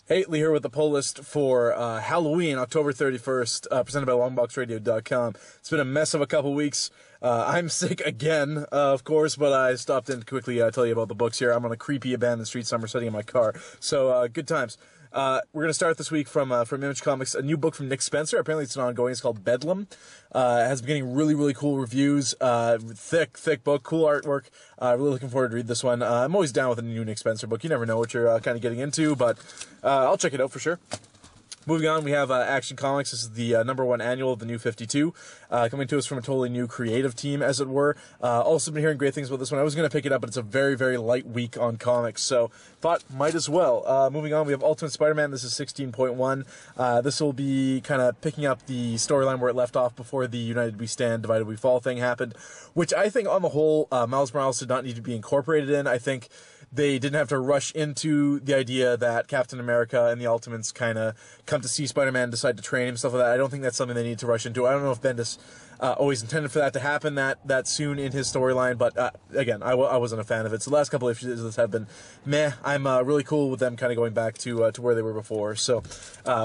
Hey, Lee here with the poll list for Halloween, October 31st, presented by longboxradio.com. It's been a mess of a couple weeks. I'm sick again, of course, but I stopped in to quickly tell you about the books here. I'm on a creepy abandoned street somewhere sitting in my car, so good times. We're going to start this week from Image Comics, a new book from Nick Spencer. Apparently it's an ongoing. It's called Bedlam. It has been getting really, really cool reviews. Thick book, cool artwork. Really looking forward to read this one. I'm always down with a new Nick Spencer book. You never know what you're kind of getting into, but I'll check it out for sure. Moving on, we have Action Comics. This is the #1 annual of the New 52, coming to us from a totally new creative team, as it were. Also been hearing great things about this one. I was going to pick it up, but it's a very, very light week on comics, so thought might as well. Moving on, we have Ultimate Spider-Man. This is 16.1. This will be kind of picking up the storyline where it left off before the United We Stand, Divided We Fall thing happened, which I think on the whole, Miles Morales did not need to be incorporated in. I think they didn't have to rush into the idea that Captain America and the Ultimates kind of come to see Spider-Man, decide to train him, stuff like that. I don't think that's something they need to rush into. I don't know if Bendis always intended for that to happen that soon in his storyline, but again, I wasn't a fan of it. So the last couple of issues of this have been meh. I'm really cool with them kind of going back to where they were before. So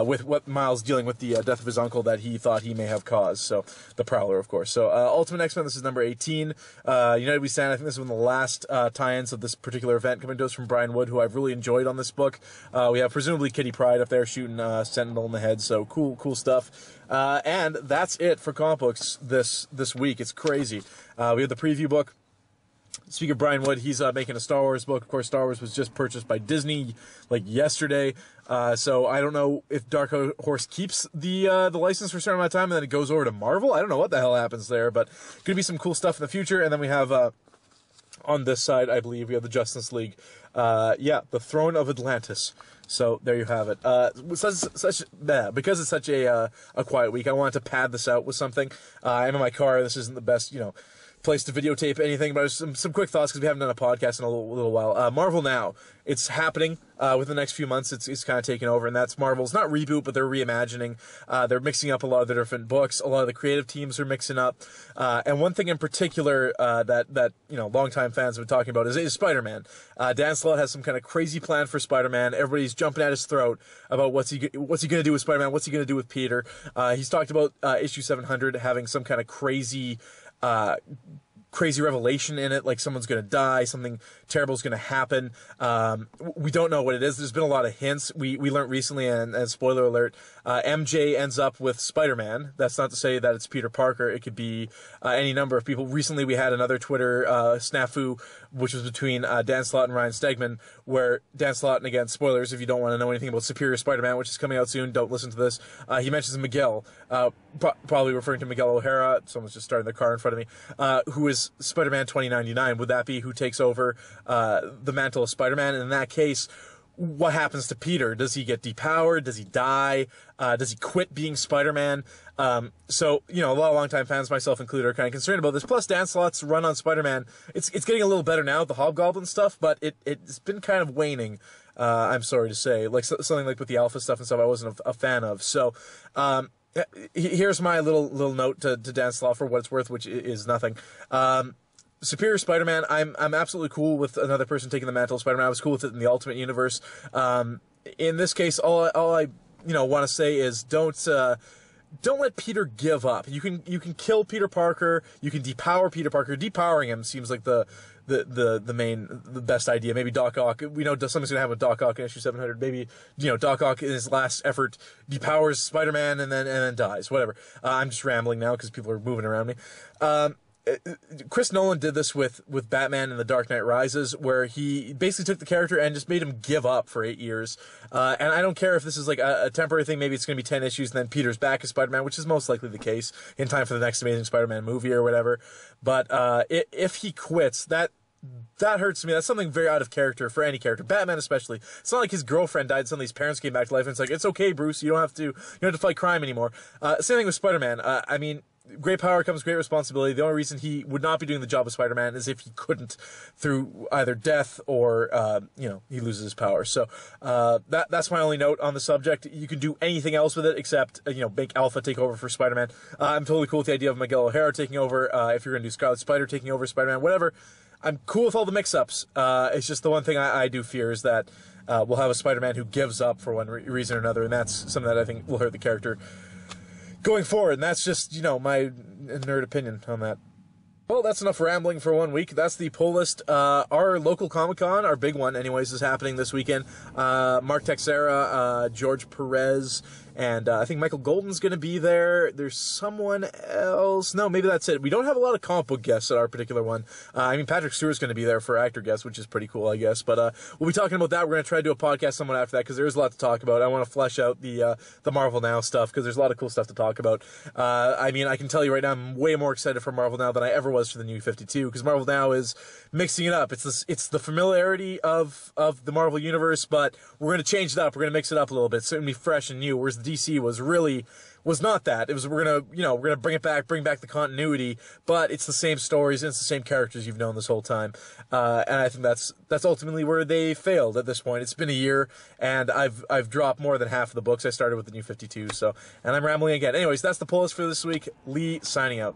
with what Miles dealing with the death of his uncle that he thought he may have caused. So the Prowler, of course. So Ultimate X-Men, this is number 18. United We Stand, I think this is one of the last tie-ins of this particular event, coming to us from Brian Wood, who I've really enjoyed on this book. We have presumably Kitty Pryde up there shooting Sentinel in the head, so cool stuff. And that's it for comic books this week. It's crazy. We have the preview book. Speaking of Brian Wood, he's making a Star Wars book. Of course, Star Wars was just purchased by Disney like yesterday. So I don't know if Dark Horse keeps the license for a certain amount of time and then it goes over to Marvel. I don't know what the hell happens there, but could be some cool stuff in the future. And then we have on this side, I believe, we have the Justice League. The Throne of Atlantis. So there you have it. Because it's such a quiet week, I wanted to pad this out with something. I'm in my car. This isn't the best, place to videotape anything, but some quick thoughts because we haven't done a podcast in a little while. Marvel Now, it's happening within the next few months. It's kind of taking over, and that's Marvel's not reboot, but they're reimagining. They're mixing up a lot of the different books. A lot of the creative teams are mixing up, and one thing in particular that longtime fans have been talking about is Spider-Man. Dan Slott has some kind of crazy plan for Spider-Man. Everybody's jumping at his throat about what's he going to do with Spider-Man. What's he going to do with Peter? He's talked about issue 700 having some kind of crazy revelation in it, like someone's going to die, something terrible is going to happen. We don't know what it is. There's been a lot of hints. We learned recently, and spoiler alert, MJ ends up with Spider-Man. That's not to say that it's Peter Parker. It could be any number of people. Recently, we had another Twitter snafu, which was between Dan Slott and Ryan Stegman, where Dan Slott, and again, spoilers if you don't want to know anything about Superior Spider-Man, which is coming out soon, don't listen to this. He mentions Miguel, probably referring to Miguel O'Hara. Someone's just starting their car in front of me, who is Spider-Man 2099. Would that be who takes over the mantle of Spider-Man? And in that case, what happens to Peter? Does he get depowered? Does he die? Does he quit being Spider-Man? So, a lot of longtime fans, myself included, are kind of concerned about this. Plus, Dan Slott's run on Spider-Man, it's getting a little better now, the Hobgoblin stuff, but it's been kind of waning, I'm sorry to say. Like, something like with the Alpha stuff and stuff I wasn't a fan of. So, here's my little note to Dan Slott for what it's worth, which is nothing. Superior Spider-Man, I'm absolutely cool with another person taking the mantle of Spider-Man. I was cool with it in the Ultimate Universe. In this case, all I want to say is don't let Peter give up. You can kill Peter Parker. You can depower Peter Parker. Depowering him seems like the best idea. Maybe Doc Ock. We know something's gonna happen with Doc Ock in issue 700. Maybe Doc Ock in his last effort depowers Spider-Man and then dies. Whatever. I'm just rambling now because people are moving around me. Chris Nolan did this with Batman in The Dark Knight Rises, where he basically took the character and just made him give up for 8 years. And I don't care if this is like a temporary thing. Maybe it's going to be 10 issues and then Peter's back as Spider-Man, which is most likely the case in time for the next Amazing Spider-Man movie or whatever. But if he quits, that hurts me. That's something very out of character for any character, Batman especially. It's not like his girlfriend died, suddenly his parents came back to life, and it's like, it's okay, Bruce, you don't have to fight crime anymore. Same thing with Spider-Man. I mean, great power comes great responsibility. The only reason he would not be doing the job of Spider-Man is if he couldn't, through either death or he loses his power. So that's my only note on the subject. You can do anything else with it except make Alpha take over for Spider-Man. I'm totally cool with the idea of Miguel O'Hara taking over. If you're going to do Scarlet Spider taking over Spider-Man, whatever. I'm cool with all the mix-ups. It's just the one thing I do fear is that we'll have a Spider-Man who gives up for one reason or another, and that's something that I think will hurt the character going forward. And that's just, my nerd opinion on that. Well, that's enough rambling for 1 week. That's the pull list. Our local Comic-Con, our big one anyways, is happening this weekend. Mark Texera, George Perez, and I think Michael Golden's going to be there. There's someone else. No, maybe that's it. We don't have a lot of comic book guests at our particular one. Patrick Stewart's going to be there for actor guests, which is pretty cool, I guess. But we'll be talking about that. We're going to try to do a podcast somewhat after that because there is a lot to talk about. I want to flesh out the Marvel Now stuff because there's a lot of cool stuff to talk about. I can tell you right now, I'm way more excited for Marvel Now than I ever was for the New 52 because Marvel Now is mixing it up. It's the familiarity of the Marvel Universe, but we're going to change it up. We're going to mix it up a little bit. It's going to be fresh and new, whereas the DC was not that. It was we're gonna bring back the continuity, but it's the same stories and it's the same characters you've known this whole time. And I think that's ultimately where they failed at this point. It's been a year, and I've dropped more than half of the books I started with the New 52. And I'm rambling again. Anyways, that's the pull list for this week. Lee signing out.